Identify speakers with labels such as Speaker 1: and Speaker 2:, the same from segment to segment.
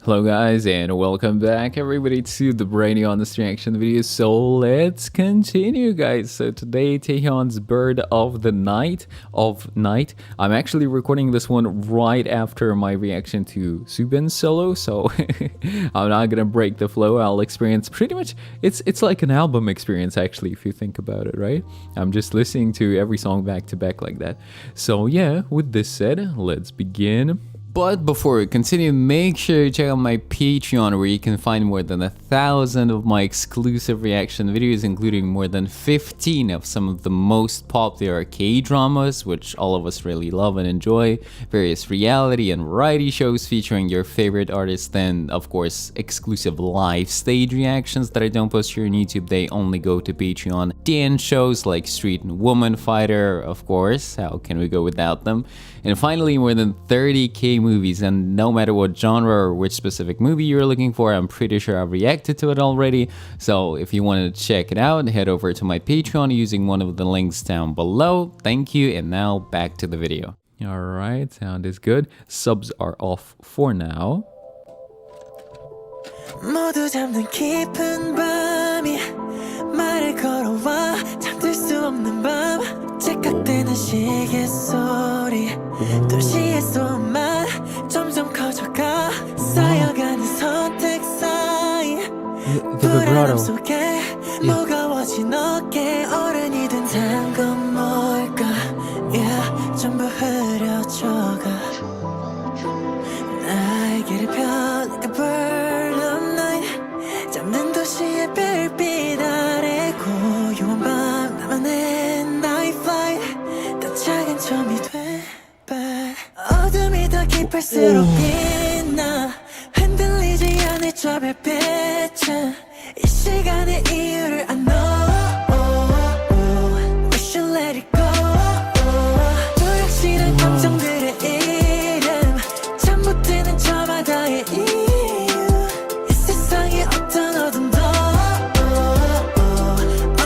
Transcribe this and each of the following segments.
Speaker 1: Hello guys and welcome back everybody to the Brainy Honest Reaction video. So let's continue guys. So today Taehyun's Bird of the Night. I'm actually recording this one right after my reaction to Subin's solo, so I'm not gonna break the flow. I'll experience pretty much it's like an album experience actually if you think about it, right? I'm just listening to every song back to back like that. So yeah, with this said, let's begin. But before we continue, make sure you check out my Patreon where you can find more than 1,000 of my exclusive reaction videos, including more than 15 of some of the most popular K-dramas, which all of us really love and enjoy, various reality and variety shows featuring your favorite artists, and of course exclusive live stage reactions that I don't post here on YouTube, they only go to Patreon. Dance shows like Street and Woman Fighter, of course, how can we go without them? And finally, more than 30k movies, and no matter what genre or which specific movie you're looking for, I'm pretty sure I've reacted to it already. So if you want to check it out, head over to my Patreon using one of the links down below. Thank you, and now back to the video. Alright, sound is good. Subs are off for now.
Speaker 2: 모두 잠든 깊은 밤이 말을 걸어와 잠들 수 없는 밤 째깍대는 시계 소리 도시의 소음만 점점 커져가 쌓여가는 선택 사이 불안함 속에 무거워진 어깨 어른이 된 건 뭘까 yeah, 전부 흐려져가 날개를 펴 like a bird of night 잠든 도시의 별빛 아래 고요한 밤 나만의 night flight 더 작은 점이 돼 but 어둠이 더 깊을수록 빛나 흔들리지 않을 저 별빛은 이 시간의 이유를 I know we should let it go 불확실한 감정들의 이름 잠못 드는 저 바다의 이유 이 세상의 어떤 어둠도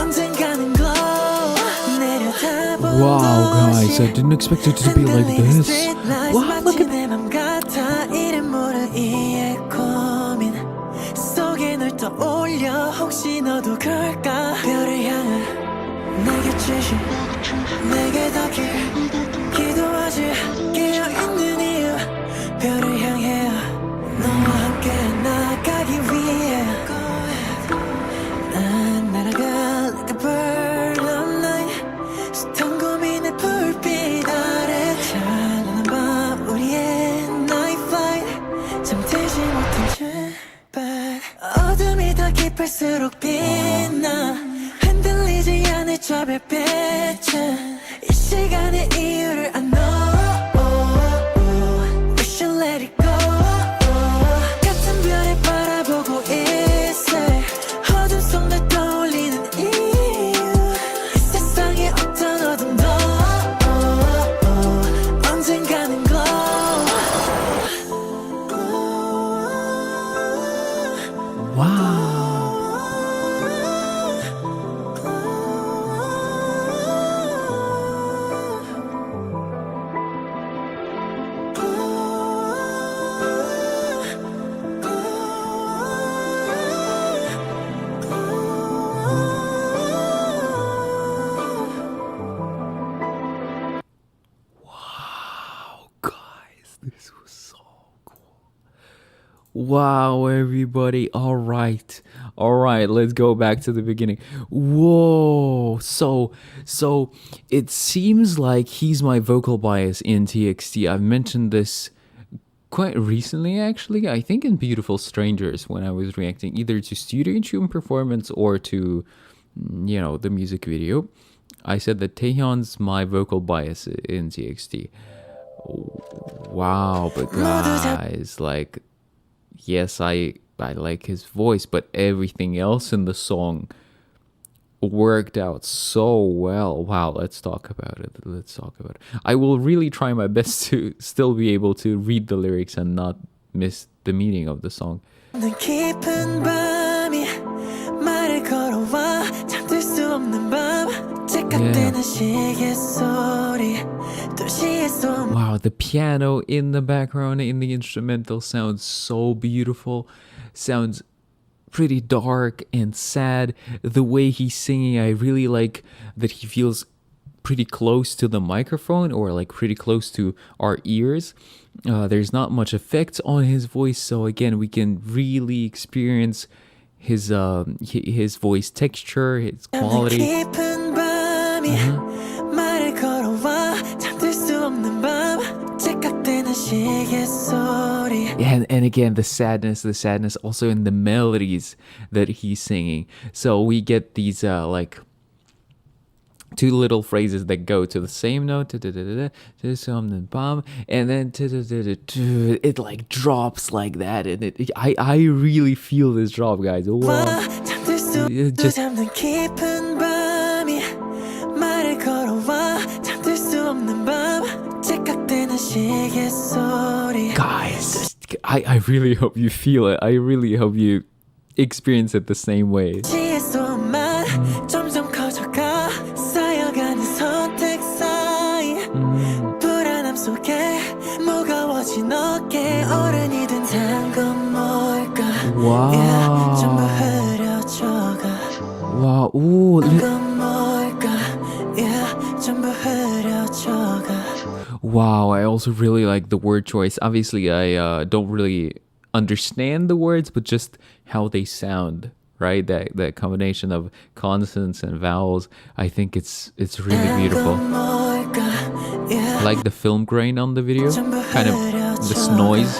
Speaker 2: 언젠가는 glow 내려다본
Speaker 1: Wow guys, I didn't expect it to be like this. Wow, look at
Speaker 2: 내 맘 같아 이름 모를 이의 고민 속에 널 떠올려 혹시 너도 그럴까 별을 향해 내게 주신 내게 닿길 기도하지 깨어있는 이유 별을 향해 너와 함께 나가기 위해 난 날아가 like a bird of night 숱한 고민의 불빛 아래 찬란한 밤 우리의 night flight 잠들지 못한 제발 어둠이 더 깊을수록 빛나 흔들리지 않을 저 별빛은 이 시간의 이유를 I know we should let it go 같은 별을 바라보고 있을 어둠 속 날 떠올리는 이유 이 세상의 어떤 어둠도 언젠가는 glow
Speaker 1: Wow. This was so cool. Wow, everybody. All right, let's go back to the beginning. Whoa, so it seems like he's my vocal bias in TXT. I've mentioned this quite recently, actually. I think in Beautiful Strangers, when I was reacting either to Studio Tune performance or to, you know, the music video, I said that Taehyun's my vocal bias in TXT. Wow, but guys, like, yes, I like his voice, but everything else in the song worked out so well. Wow, let's talk about it. I will really try my best to still be able to read the lyrics and not miss the meaning of the song. Yeah.
Speaker 2: 무시했어.
Speaker 1: Wow, the piano in the background in the instrumental sounds so beautiful. Sounds pretty dark and sad. The way he's singing, I really like that he feels pretty close to the microphone, or like pretty close to our ears. There's not much effects on his voice, so again, we can really experience his voice texture, his quality.
Speaker 2: 깊은 밤이 말을 걸어와 잠들 수 없는 밤 째깍대는 시계 소리.
Speaker 1: And again, the sadness also in the melodies that he's singing. So we get these like two little phrases that go to the same note, and then it like drops like that, and I really feel this drop, guys. Wow. Just
Speaker 2: 잠든 깊은 밤이 말을 걸어와 잠들 수 없는 밤 째깍대는 시계 소리.
Speaker 1: guys, I really hope you feel it. I really hope you experience it the same way.
Speaker 2: 지혜소만 점점 커져가 쌓여가는 선택 사이 불안함 속에 무거워진 어깨 어른이 된 단건 뭘까.
Speaker 1: Wow.
Speaker 2: Yeah, 전부 흐려져가.
Speaker 1: Wow. Ooh.
Speaker 2: 건 뭘까. Yeah, 전부 흐려져가.
Speaker 1: Wow, I also really like the word choice. Obviously, I don't really understand the words, but just how they sound, right? That combination of consonants and vowels, I think it's really beautiful. I like the film grain on the video, kind of this noise.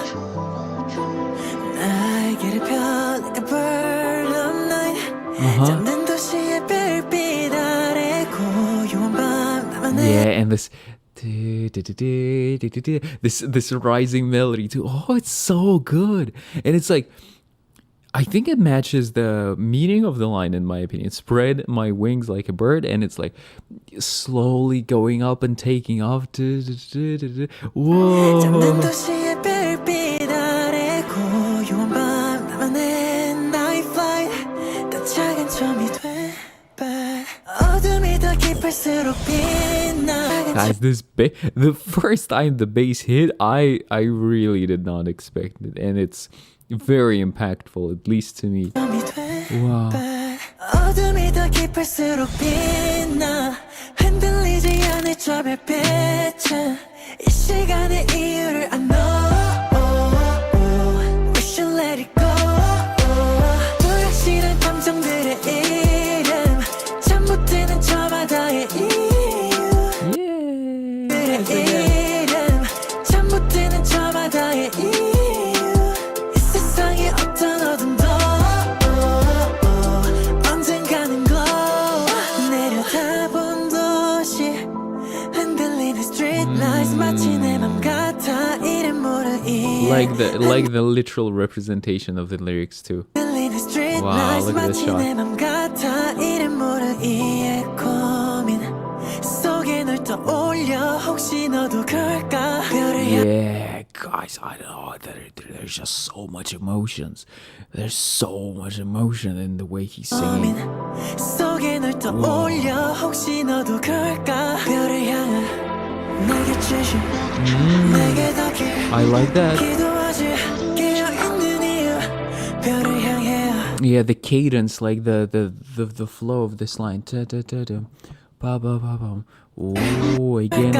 Speaker 1: Yeah, and this rising melody too. Oh, it's so good. And it's like, I think it matches the meaning of the line, in my opinion. Spread my wings like a bird, and it's like slowly going up and taking off. Whoa. Guys, the first time the bass hit, I really did not expect it, and it's very impactful, at least to me. Wow. Like the literal representation of the lyrics too. Wow, look at this shot. Yeah, guys, I know that there's just so much emotions. There's so much emotion in the way he's singing. I like that. Yeah, the cadence, like the flow of this line. Oh, again.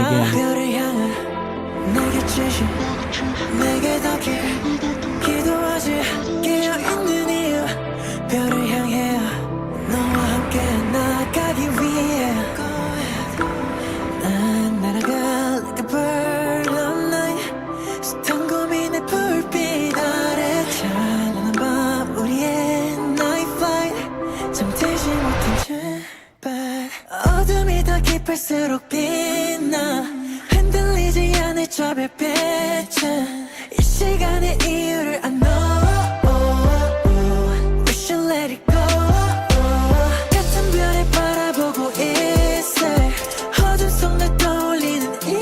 Speaker 2: 깊을수록 빛나 흔들리지 않을 저 별빛은 이 시간의 이유를 안 know. We should let it go. 같은 별을 바라보고 있을 어둠 속 날 떠올리는 이유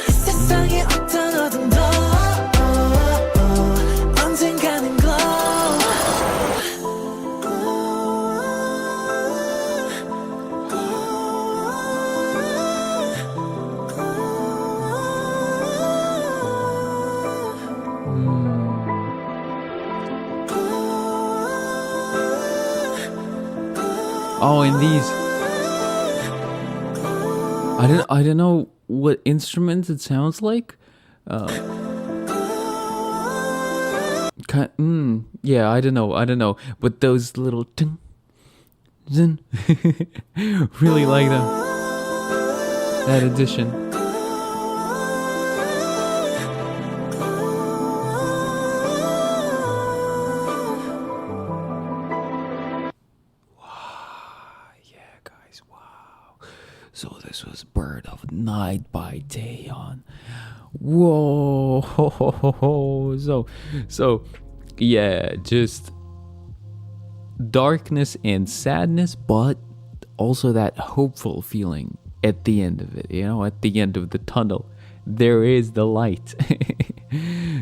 Speaker 2: 이 세상의 어떤 어둠도 언젠가는 glow.
Speaker 1: Oh, and these. I don't know what instrument it sounds like. Yeah, I don't know. But those little ting, zin, really like that addition. Yeah, guys, wow. So this was Bird of Night by TAEHYUN. Whoa. So yeah, just darkness and sadness, but also that hopeful feeling at the end of it, at the end of the tunnel. There is the light.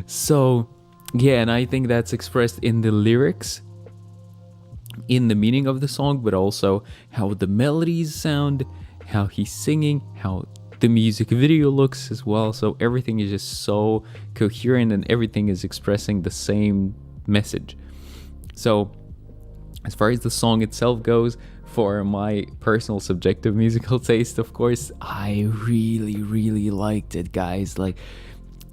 Speaker 1: So yeah, and I think that's expressed in the lyrics, in the meaning of the song, but also how the melodies sound, how he's singing, how the music video looks as well. So everything is just so coherent and everything is expressing the same message. So as far as the song itself goes, for my personal subjective musical taste, of course, I really liked it, guys. Like,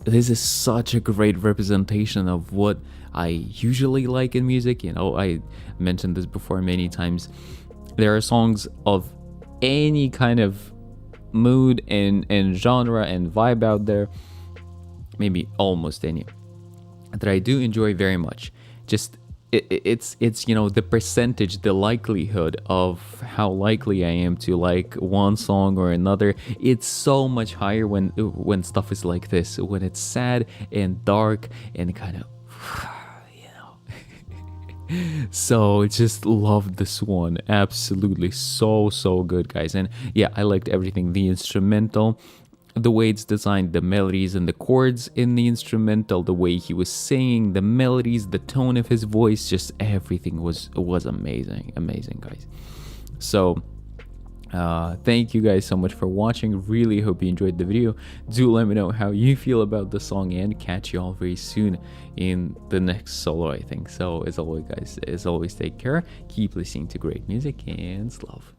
Speaker 1: this is such a great representation of what I usually like in music. I mentioned this before many times. There are songs of any kind of mood and genre and vibe out there, maybe almost any, that I do enjoy very much. Just it's the percentage, the likelihood of how likely I am to like one song or another, it's so much higher when stuff is like this, when it's sad and dark and kind of so just loved this one. Absolutely so good, guys. And yeah, I liked everything. The instrumental, the way it's designed, the melodies and the chords in the instrumental, the way he was singing, the melodies, the tone of his voice, just everything was amazing, guys. So thank you guys so much for watching. Really hope you enjoyed the video. Do let me know how you feel about the song, and catch you all very soon in the next solo, I think. So as always, guys, take care, keep listening to great music, and love.